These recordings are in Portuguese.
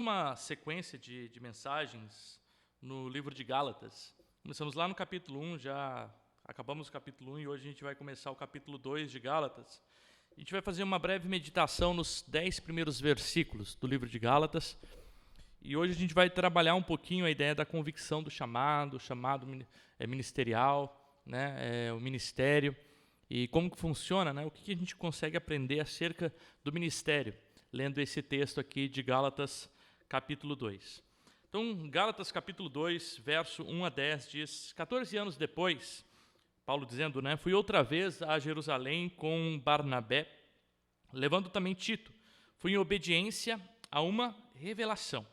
Uma sequência de mensagens no livro de Gálatas. Começamos lá no capítulo 1, já acabamos o capítulo 1 e hoje a gente vai começar o capítulo 2 de Gálatas. A gente vai fazer uma breve meditação nos 10 primeiros versículos do livro de Gálatas. E hoje a gente vai trabalhar um pouquinho a ideia da convicção do chamado, ministerial, né, o ministério, e como que funciona, né, o que a gente consegue aprender acerca do ministério, lendo esse texto aqui de Gálatas, capítulo 2. Então, Gálatas, capítulo 2, verso 1 a 10, diz: 14 anos depois, Paulo dizendo, né, fui outra vez a Jerusalém com Barnabé, levando também Tito. Fui em obediência a uma revelação.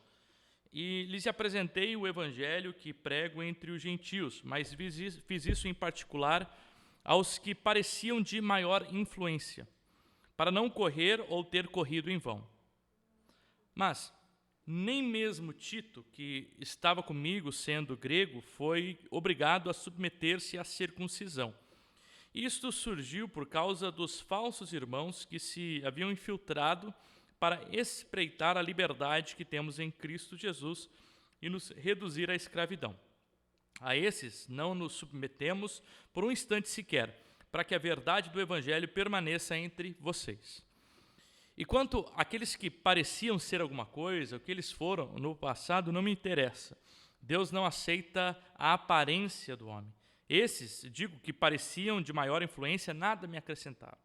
E lhes apresentei o evangelho que prego entre os gentios, mas fiz isso em particular aos que pareciam de maior influência, para não correr ou ter corrido em vão. Mas nem mesmo Tito, que estava comigo sendo grego, foi obrigado a submeter-se à circuncisão. Isto surgiu por causa dos falsos irmãos que se haviam infiltrado para espreitar a liberdade que temos em Cristo Jesus e nos reduzir à escravidão. A esses não nos submetemos por um instante sequer, para que a verdade do Evangelho permaneça entre vocês. E quanto àqueles que pareciam ser alguma coisa, o que eles foram no passado, não me interessa. Deus não aceita a aparência do homem. Esses, digo, que pareciam de maior influência, nada me acrescentaram.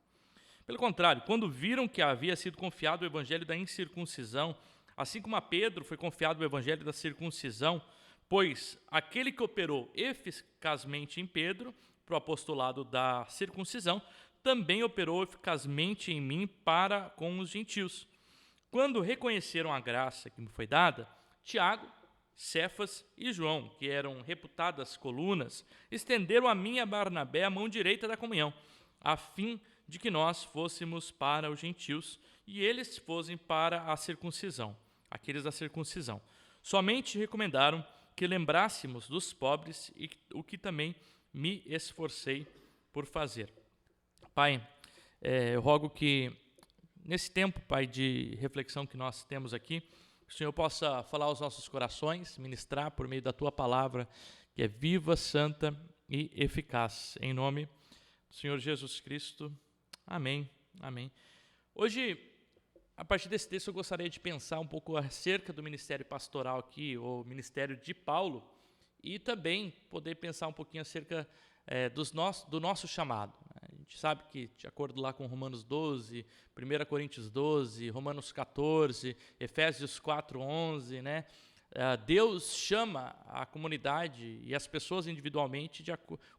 Pelo contrário, quando viram que havia sido confiado o evangelho da incircuncisão, assim como a Pedro foi confiado o evangelho da circuncisão, pois aquele que operou eficazmente em Pedro, para o apostolado da circuncisão, também operou eficazmente em mim para com os gentios. Quando reconheceram a graça que me foi dada, Tiago, Cefas e João, que eram reputadas colunas, estenderam a mim e a Barnabé a mão direita da comunhão, a fim de que nós fôssemos para os gentios e eles fossem para a circuncisão, aqueles da circuncisão. Somente recomendaram que lembrássemos dos pobres, e o que também me esforcei por fazer. Pai, eu rogo que nesse tempo, Pai, de reflexão que nós temos aqui, o Senhor possa falar aos nossos corações, ministrar por meio da Tua palavra, que é viva, santa e eficaz. Em nome do Senhor Jesus Cristo. Amém. Amém. Hoje, a partir desse texto, eu gostaria de pensar um pouco acerca do ministério pastoral aqui, ou ministério de Paulo, e também poder pensar um pouquinho acerca do nosso chamado. A gente sabe que, de acordo lá com Romanos 12, 1 Coríntios 12, Romanos 14, Efésios 4:11, né? Deus chama a comunidade e as pessoas individualmente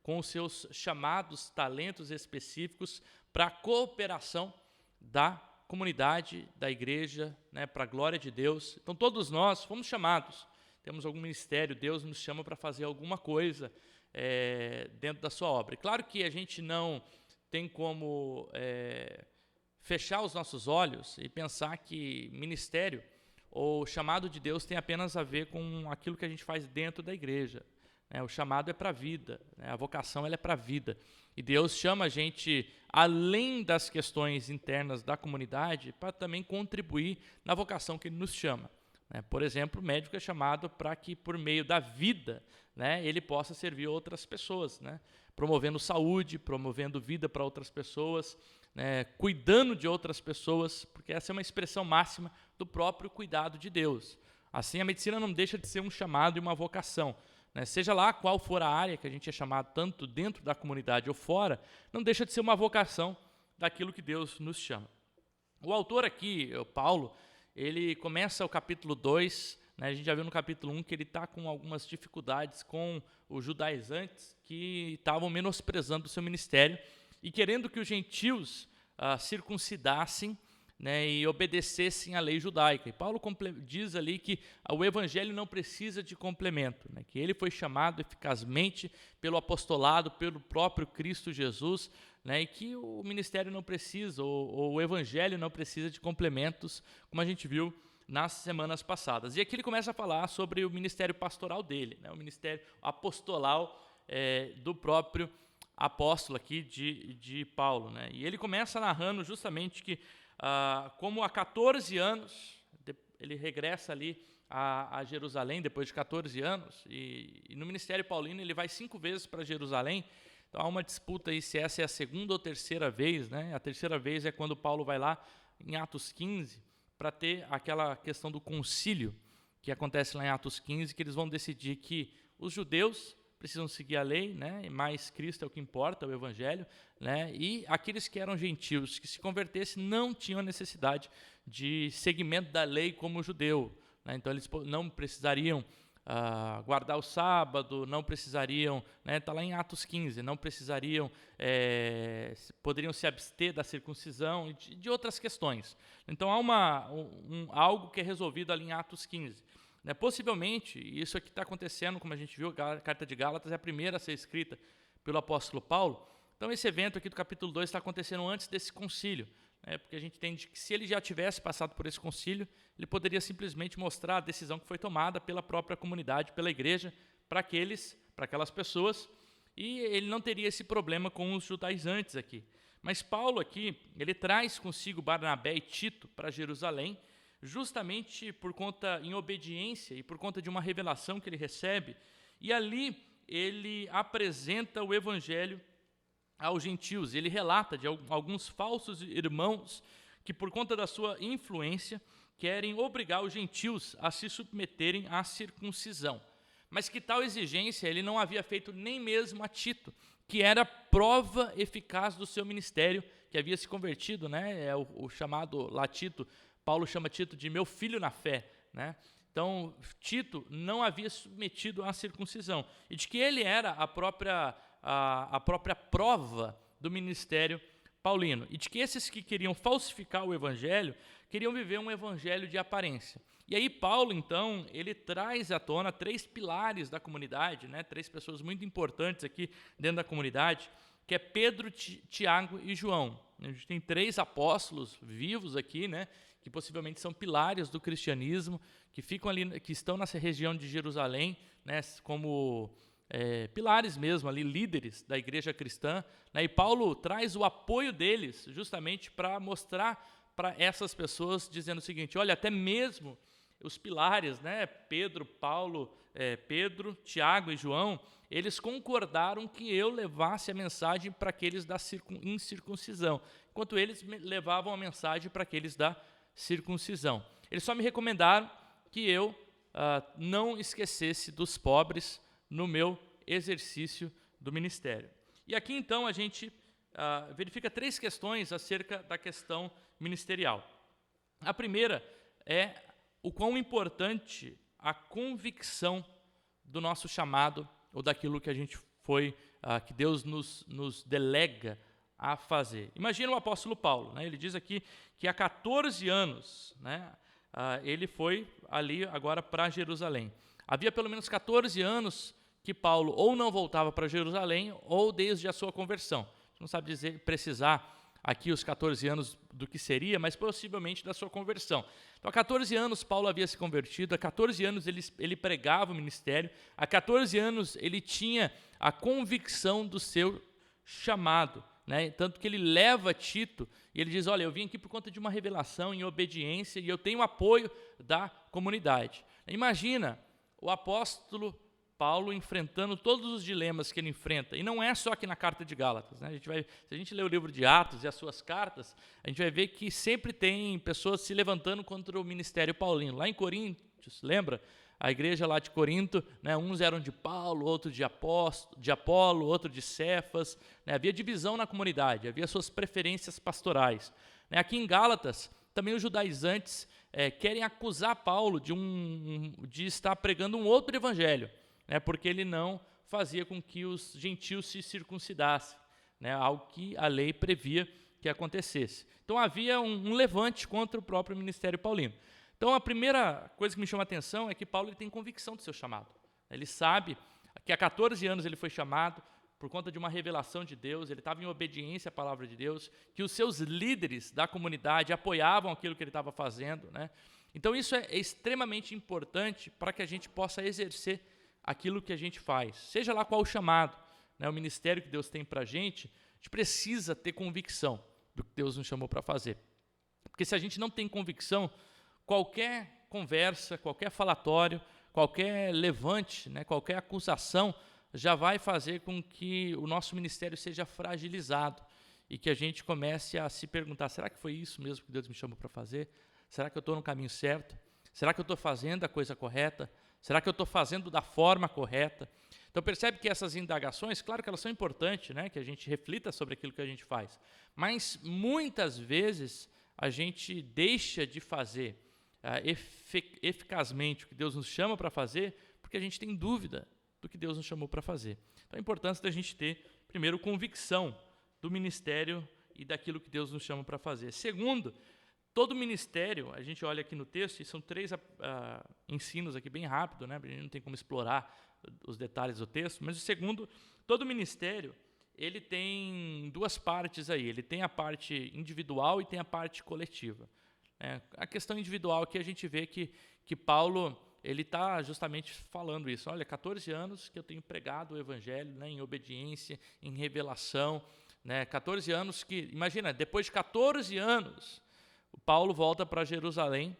com os seus chamados, talentos específicos para a cooperação da comunidade, da igreja, né, para a glória de Deus. Então, todos nós fomos chamados, temos algum ministério, Deus nos chama para fazer alguma coisa dentro da sua obra. E claro que a gente não tem como fechar os nossos olhos e pensar que ministério ou chamado de Deus tem apenas a ver com aquilo que a gente faz dentro da igreja. O chamado é para a vida, né? A vocação ela é para a vida. E Deus chama a gente, além das questões internas da comunidade, para também contribuir na vocação que Ele nos chama. Por exemplo, o médico é chamado para que, por meio da vida, né, ele possa servir outras pessoas, né, promovendo saúde, promovendo vida para outras pessoas, né, cuidando de outras pessoas, porque essa é uma expressão máxima do próprio cuidado de Deus. Assim, a medicina não deixa de ser um chamado e uma vocação. Né, seja lá qual for a área que a gente é chamado, tanto dentro da comunidade ou fora, não deixa de ser uma vocação daquilo que Deus nos chama. O autor aqui, Paulo, ele começa o capítulo 2, né, a gente já viu no capítulo 1 que ele está com algumas dificuldades com os judaizantes que estavam menosprezando o seu ministério e querendo que os gentios circuncidassem, né, e obedecessem à lei judaica. E Paulo diz ali que o evangelho não precisa de complemento, né, que ele foi chamado eficazmente pelo apostolado, pelo próprio Cristo Jesus, né, e que o ministério não precisa, ou o evangelho não precisa de complementos, como a gente viu nas semanas passadas. E aqui ele começa a falar sobre o ministério pastoral dele, né, o ministério apostolau do próprio apóstolo aqui de Paulo. Né, e ele começa narrando justamente que como há 14 anos ele regressa ali a Jerusalém depois de 14 anos, e no ministério paulino ele vai 5 vezes para Jerusalém. Então há uma disputa aí se essa é a segunda ou terceira vez, né? A terceira vez é quando Paulo vai lá em Atos 15 para ter aquela questão do concílio que acontece lá em Atos 15, que eles vão decidir que os judeus precisam seguir a lei, né? Mas Cristo é o que importa, o evangelho, né? E aqueles que eram gentios, que se convertessem, não tinham necessidade de seguimento da lei como judeu, né? Então eles não precisariam guardar o sábado, não precisariam, né? Está lá em Atos 15, não precisariam, poderiam se abster da circuncisão e de outras questões. Então há algo que é resolvido ali em Atos 15. Né, possivelmente, isso aqui está acontecendo, como a gente viu, a carta de Gálatas é a primeira a ser escrita pelo apóstolo Paulo. Então esse evento aqui do capítulo 2 está acontecendo antes desse concílio, né, porque a gente entende que se ele já tivesse passado por esse concílio, ele poderia simplesmente mostrar a decisão que foi tomada pela própria comunidade, pela igreja, para aquelas pessoas, e ele não teria esse problema com os judaizantes aqui. Mas Paulo aqui, ele traz consigo Barnabé e Tito para Jerusalém, justamente por conta, em obediência e por conta de uma revelação que ele recebe, e ali ele apresenta o evangelho aos gentios. Ele relata de alguns falsos irmãos que, por conta da sua influência, querem obrigar os gentios a se submeterem à circuncisão. Mas que tal exigência ele não havia feito nem mesmo a Tito, que era prova eficaz do seu ministério, que havia se convertido, né? É o chamado lá Tito. Paulo chama Tito de meu filho na fé, né? Então, Tito não havia submetido à circuncisão, e de que ele era a própria prova do ministério paulino, e de que esses que queriam falsificar o evangelho, queriam viver um evangelho de aparência. E aí Paulo, então, ele traz à tona 3 pilares da comunidade, né? 3 pessoas muito importantes aqui dentro da comunidade, que é Pedro, Tiago e João. A gente tem 3 apóstolos vivos aqui, né? Que possivelmente são pilares do cristianismo, que ficam ali, que estão nessa região de Jerusalém, né, como pilares mesmo, ali, líderes da igreja cristã, né, e Paulo traz o apoio deles justamente para mostrar para essas pessoas, dizendo o seguinte: olha, até mesmo os pilares, né, Pedro, Tiago e João, eles concordaram que eu levasse a mensagem para aqueles da incircuncisão, enquanto eles levavam a mensagem para aqueles da circuncisão. Eles só me recomendaram que eu não esquecesse dos pobres no meu exercício do ministério. E aqui, então, a gente verifica 3 questões acerca da questão ministerial. A primeira é o quão importante a convicção do nosso chamado, ou daquilo que a gente que Deus nos delega a fazer. Imagina o apóstolo Paulo, né? Ele diz aqui que há 14 anos, né, ele foi ali agora para Jerusalém. Havia pelo menos 14 anos que Paulo ou não voltava para Jerusalém ou desde a sua conversão. A gente não sabe precisar aqui os 14 anos do que seria, mas possivelmente da sua conversão. Então, há 14 anos Paulo havia se convertido, há 14 anos ele pregava o ministério, há 14 anos ele tinha a convicção do seu chamado, né? Tanto que ele leva Tito e ele diz: olha, eu vim aqui por conta de uma revelação em obediência e eu tenho o apoio da comunidade. Imagina o apóstolo Paulo enfrentando todos os dilemas que ele enfrenta, e não é só aqui na carta de Gálatas, né? Se a gente ler o livro de Atos e as suas cartas, a gente vai ver que sempre tem pessoas se levantando contra o ministério paulino. Lá em Coríntios, lembra? A igreja lá de Corinto, né, uns eram de Paulo, outros de Apolo, outro de Cefas, né, havia divisão na comunidade, havia suas preferências pastorais. Né, aqui em Gálatas, também os judaizantes querem acusar Paulo de estar pregando um outro evangelho, né, porque ele não fazia com que os gentios se circuncidassem, né, algo que a lei previa que acontecesse. Então havia um levante contra o próprio ministério paulino. Então, a primeira coisa que me chama a atenção é que Paulo ele tem convicção do seu chamado. Ele sabe que há 14 anos ele foi chamado por conta de uma revelação de Deus, ele estava em obediência à palavra de Deus, que os seus líderes da comunidade apoiavam aquilo que ele estava fazendo, né? Então, isso é extremamente importante para que a gente possa exercer aquilo que a gente faz. Seja lá qual o chamado, né, o ministério que Deus tem para a gente precisa ter convicção do que Deus nos chamou para fazer. Porque se a gente não tem convicção, qualquer conversa, qualquer falatório, qualquer levante, né, qualquer acusação, já vai fazer com que o nosso ministério seja fragilizado e que a gente comece a se perguntar, será que foi isso mesmo que Deus me chamou para fazer? Será que eu estou no caminho certo? Será que eu estou fazendo a coisa correta? Será que eu estou fazendo da forma correta? Então percebe que essas indagações, claro que elas são importantes, né, que a gente reflita sobre aquilo que a gente faz, mas muitas vezes a gente deixa de fazer eficazmente o que Deus nos chama para fazer porque a gente tem dúvida do que Deus nos chamou para fazer. Então a importância da gente ter, primeiro, convicção do ministério e daquilo que Deus nos chama para fazer. Segundo, todo ministério, a gente olha aqui no texto, e são 3 ensinos aqui bem rápido, né? A gente não tem como explorar os detalhes do texto, mas o segundo, todo ministério, ele tem 2 partes aí, ele tem a parte individual e tem a parte coletiva. A questão individual aqui a gente vê que Paulo, ele está justamente falando isso, olha, 14 anos que eu tenho pregado o evangelho, né, em obediência, em revelação, né, 14 anos que, imagina, depois de 14 anos, o Paulo volta para Jerusalém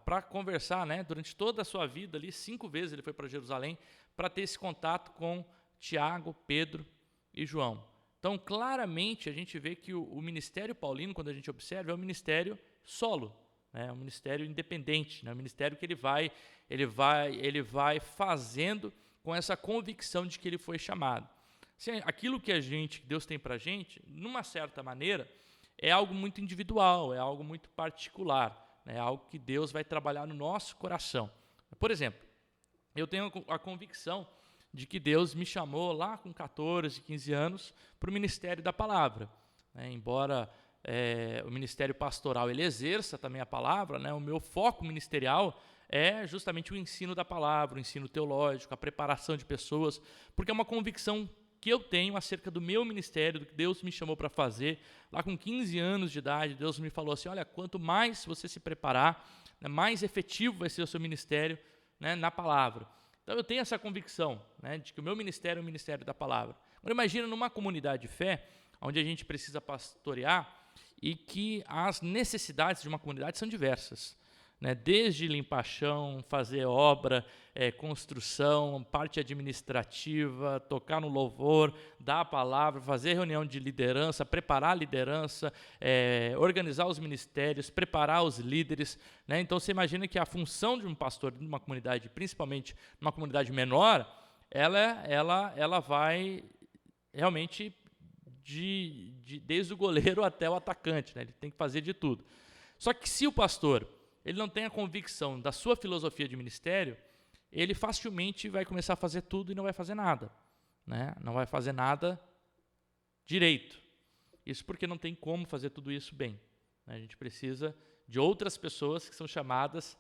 para conversar, né, durante toda a sua vida ali, 5 vezes ele foi para Jerusalém para ter esse contato com Tiago, Pedro e João. Então, claramente, a gente vê que o ministério paulino, quando a gente observa, é um ministério solo, né, é um ministério independente, né, é um ministério que ele vai fazendo com essa convicção de que ele foi chamado. Assim, aquilo que Deus tem para a gente, numa certa maneira, é algo muito individual, é algo muito particular, né? É algo que Deus vai trabalhar no nosso coração. Por exemplo, eu tenho a convicção de que Deus me chamou lá com 14, 15 anos para o ministério da palavra, né? Embora o ministério pastoral ele exerça também a palavra, né? O meu foco ministerial é justamente o ensino da palavra, o ensino teológico, a preparação de pessoas, porque é uma convicção que eu tenho acerca do meu ministério, do que Deus me chamou para fazer. Lá com 15 anos de idade, Deus me falou assim, olha, quanto mais você se preparar, né, mais efetivo vai ser o seu ministério, né, na palavra. Então eu tenho essa convicção, né, de que o meu ministério é o ministério da palavra. Agora imagina numa comunidade de fé, onde a gente precisa pastorear, e que as necessidades de uma comunidade são diversas, né? Desde limpar chão, fazer obra, construção, parte administrativa, tocar no louvor, dar a palavra, fazer reunião de liderança, preparar a liderança, organizar os ministérios, preparar os líderes, né? Então você imagina que a função de um pastor de uma comunidade, principalmente numa comunidade menor, ela vai realmente desde o goleiro até o atacante, né? Ele tem que fazer de tudo. Só que se o pastor ele não tem a convicção da sua filosofia de ministério, ele facilmente vai começar a fazer tudo e não vai fazer nada, né? Não vai fazer nada direito. Isso porque não tem como fazer tudo isso bem, né? A gente precisa de outras pessoas que são chamadas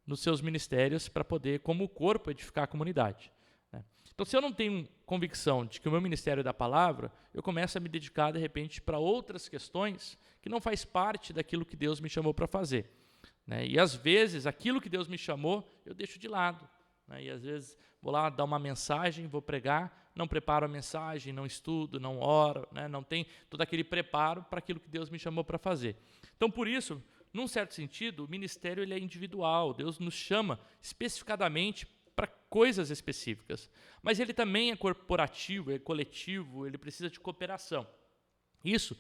nos seus ministérios para poder, como corpo, edificar a comunidade, né? Então, se eu não tenho convicção de que o meu ministério é da palavra, eu começo a me dedicar, de repente, para outras questões que não faz parte daquilo que Deus me chamou para fazer, né? E, às vezes, aquilo que Deus me chamou, eu deixo de lado, né? E, às vezes, vou lá dar uma mensagem, vou pregar, não preparo a mensagem, não estudo, não oro, né? Não tem todo aquele preparo para aquilo que Deus me chamou para fazer. Então, por isso, num certo sentido, o ministério ele é individual, Deus nos chama especificadamente para coisas específicas, mas ele também é corporativo, é coletivo, ele precisa de cooperação. Isso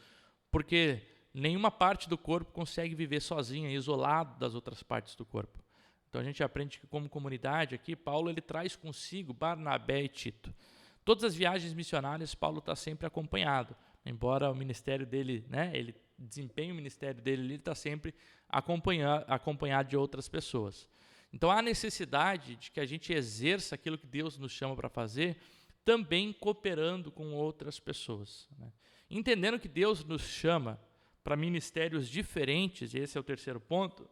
porque nenhuma parte do corpo consegue viver sozinha, isolado das outras partes do corpo. Então a gente aprende que como comunidade aqui, Paulo ele traz consigo Barnabé e Tito. Todas as viagens missionárias, Paulo está sempre acompanhado, embora o ministério dele, né, ele desempenha o ministério dele, ele está sempre acompanhado de outras pessoas. Então há necessidade de que a gente exerça aquilo que Deus nos chama para fazer, também cooperando com outras pessoas, né? Entendendo que Deus nos chama para ministérios diferentes, e esse é o terceiro ponto,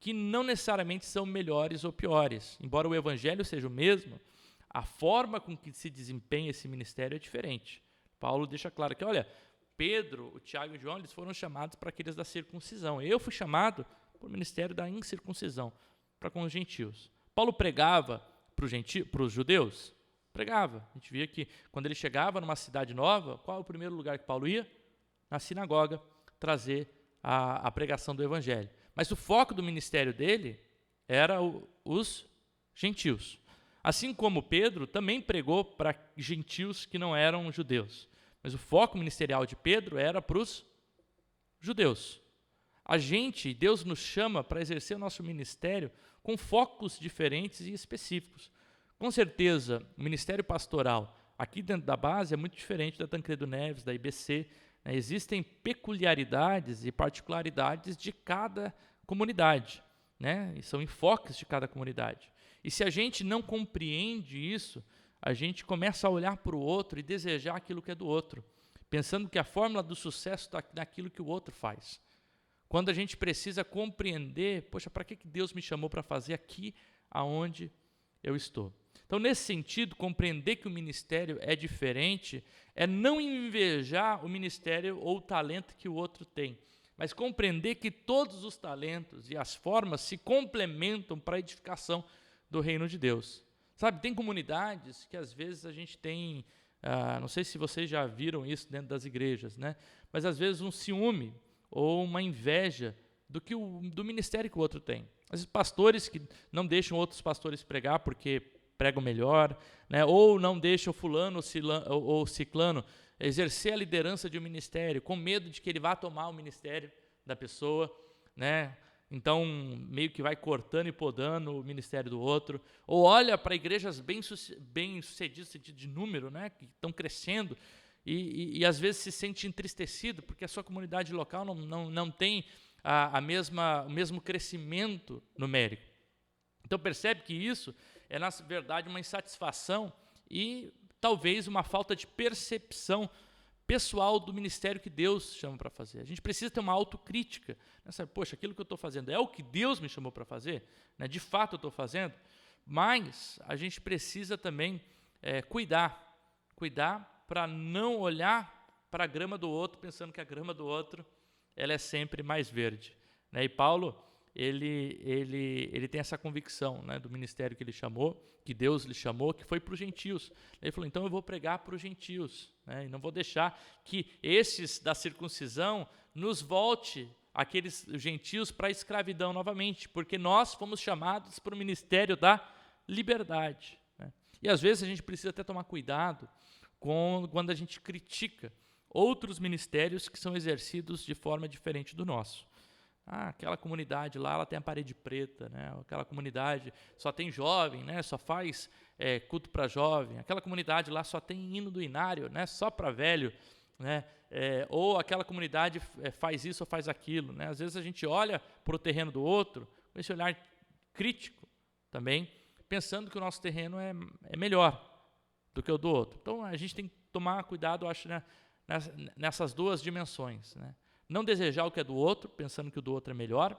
que não necessariamente são melhores ou piores. Embora o evangelho seja o mesmo, a forma com que se desempenha esse ministério é diferente. Paulo deixa claro que, olha, Pedro, o Tiago e o João, eles foram chamados para aqueles da circuncisão. Eu fui chamado para o ministério da incircuncisão, para com os gentios. Paulo pregava para os judeus? Pregava. A gente via que quando ele chegava numa cidade nova, qual é o primeiro lugar que Paulo ia? Na sinagoga, trazer a pregação do evangelho. Mas o foco do ministério dele era os gentios. Assim como Pedro também pregou para gentios que não eram judeus. Mas o foco ministerial de Pedro era para os judeus. Deus nos chama para exercer o nosso ministério com focos diferentes e específicos. Com certeza, o ministério pastoral aqui dentro da base é muito diferente da Tancredo Neves, da IBC. Né? Existem peculiaridades e particularidades de cada comunidade, né? E são enfoques de cada comunidade. E se a gente não compreende isso, a gente começa a olhar para o outro e desejar aquilo que é do outro, pensando que a fórmula do sucesso está naquilo que o outro faz. Quando a gente precisa compreender, poxa, para que Deus me chamou para fazer aqui aonde eu estou? Então, nesse sentido, compreender que o ministério é diferente é não invejar o ministério ou o talento que o outro tem, mas compreender que todos os talentos e as formas se complementam para a edificação do reino de Deus. Sabe, tem comunidades que às vezes a gente tem, não sei se vocês já viram isso dentro das igrejas, né? Mas às vezes um ciúme ou uma inveja do ministério que o outro tem. Às vezes pastores que não deixam outros pastores pregar porque pregam melhor, né? Ou não deixam fulano ou ciclano exercer a liderança de um ministério, com medo de que ele vá tomar o ministério da pessoa, né? Então, meio que vai cortando e podando o ministério do outro. Ou olha para igrejas bem-sucedidas, de número, né? Que estão crescendo, e às vezes se sente entristecido, porque a sua comunidade local não tem o mesmo crescimento numérico. Então, percebe que isso é, na verdade, uma insatisfação e talvez uma falta de percepção pessoal do ministério que Deus chama para fazer. A gente precisa ter uma autocrítica. Né? Sabe, poxa, aquilo que eu estou fazendo é o que Deus me chamou para fazer? Né? De fato eu estou fazendo? Mas a gente precisa também cuidar para não olhar para a grama do outro pensando que a grama do outro ela é sempre mais verde. Né? E Paulo, ele tem essa convicção, né, do ministério que ele chamou, que Deus lhe chamou, que foi para os gentios. Ele falou, então eu vou pregar para os gentios, né, e não vou deixar que esses da circuncisão nos volte, aqueles gentios, para a escravidão novamente, porque nós fomos chamados para o ministério da liberdade. Né? E às vezes a gente precisa até tomar cuidado quando a gente critica outros ministérios que são exercidos de forma diferente do nosso. Aquela comunidade lá, ela tem a parede preta, né? Aquela comunidade só tem jovem, né? Só faz culto para jovem. Aquela comunidade lá só tem hino do inário, né? Só para velho, né? Ou aquela comunidade faz isso ou faz aquilo, né? Às vezes a gente olha para o terreno do outro com esse olhar crítico também, pensando que o nosso terreno é melhor do que o do outro. Então a gente tem que tomar cuidado, eu acho, né? Nessas duas dimensões, né? Não desejar o que é do outro, pensando que o do outro é melhor,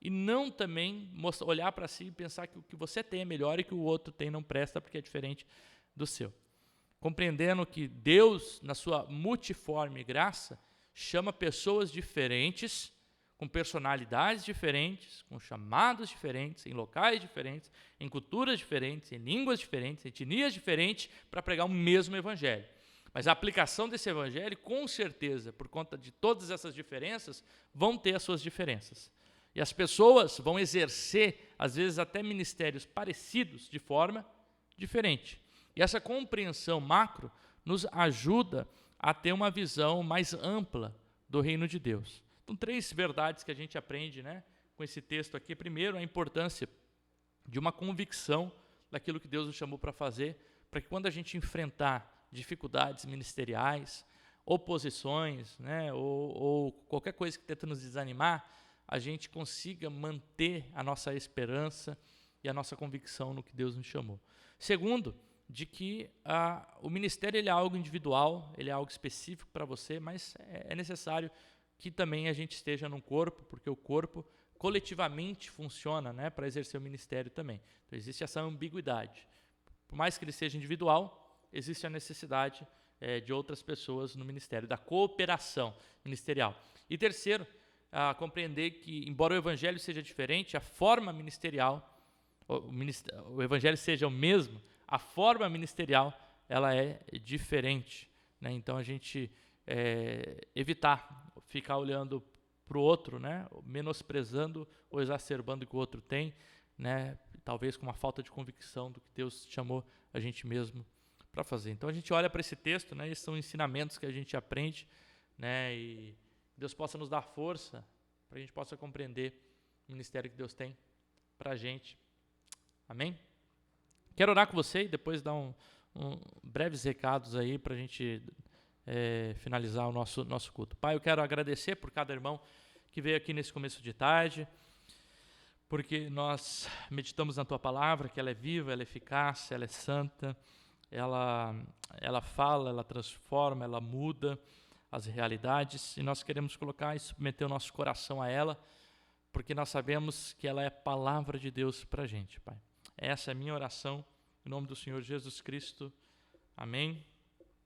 e não também olhar para si e pensar que o que você tem é melhor e que o outro tem não presta porque é diferente do seu. Compreendendo que Deus, na sua multiforme graça, chama pessoas diferentes, com personalidades diferentes, com chamados diferentes, em locais diferentes, em culturas diferentes, em línguas diferentes, em etnias diferentes, para pregar o mesmo evangelho. Mas a aplicação desse evangelho, com certeza, por conta de todas essas diferenças, vão ter as suas diferenças. E as pessoas vão exercer, às vezes, até ministérios parecidos de forma diferente. E essa compreensão macro nos ajuda a ter uma visão mais ampla do reino de Deus. Então, 3 verdades que a gente aprende, né, com esse texto aqui. Primeiro, a importância de uma convicção daquilo que Deus nos chamou para fazer, para que quando a gente enfrentar dificuldades ministeriais, oposições, né, ou qualquer coisa que tenta nos desanimar, a gente consiga manter a nossa esperança e a nossa convicção no que Deus nos chamou. Segundo, de que o ministério ele é algo individual, ele é algo específico para você, mas é necessário que também a gente esteja num corpo, porque o corpo coletivamente funciona, né, para exercer o ministério também. Então existe essa ambiguidade. Por mais que ele seja individual, existe a necessidade de outras pessoas no ministério, da cooperação ministerial. E terceiro, compreender que, embora o evangelho seja diferente, a forma ministerial, o evangelho seja o mesmo, a forma ministerial ela é diferente. Né? Então, a gente evitar ficar olhando para o outro, né? Menosprezando ou exacerbando o que o outro tem, né? Talvez com uma falta de convicção do que Deus chamou a gente mesmo para fazer. Então a gente olha para esse texto, né? Esses são ensinamentos que a gente aprende, né? E Deus possa nos dar força para a gente possa compreender o ministério que Deus tem para a gente. Amém? Quero orar com você e depois dar breves recados aí para a gente finalizar o nosso culto. Pai, eu quero agradecer por cada irmão que veio aqui nesse começo de tarde, porque nós meditamos na Tua Palavra, que ela é viva, ela é eficaz, ela é santa, ela fala, ela transforma, ela muda as realidades, e nós queremos colocar e submeter o nosso coração a ela, porque nós sabemos que ela é a palavra de Deus para a gente, Pai. Essa é a minha oração, em nome do Senhor Jesus Cristo. Amém.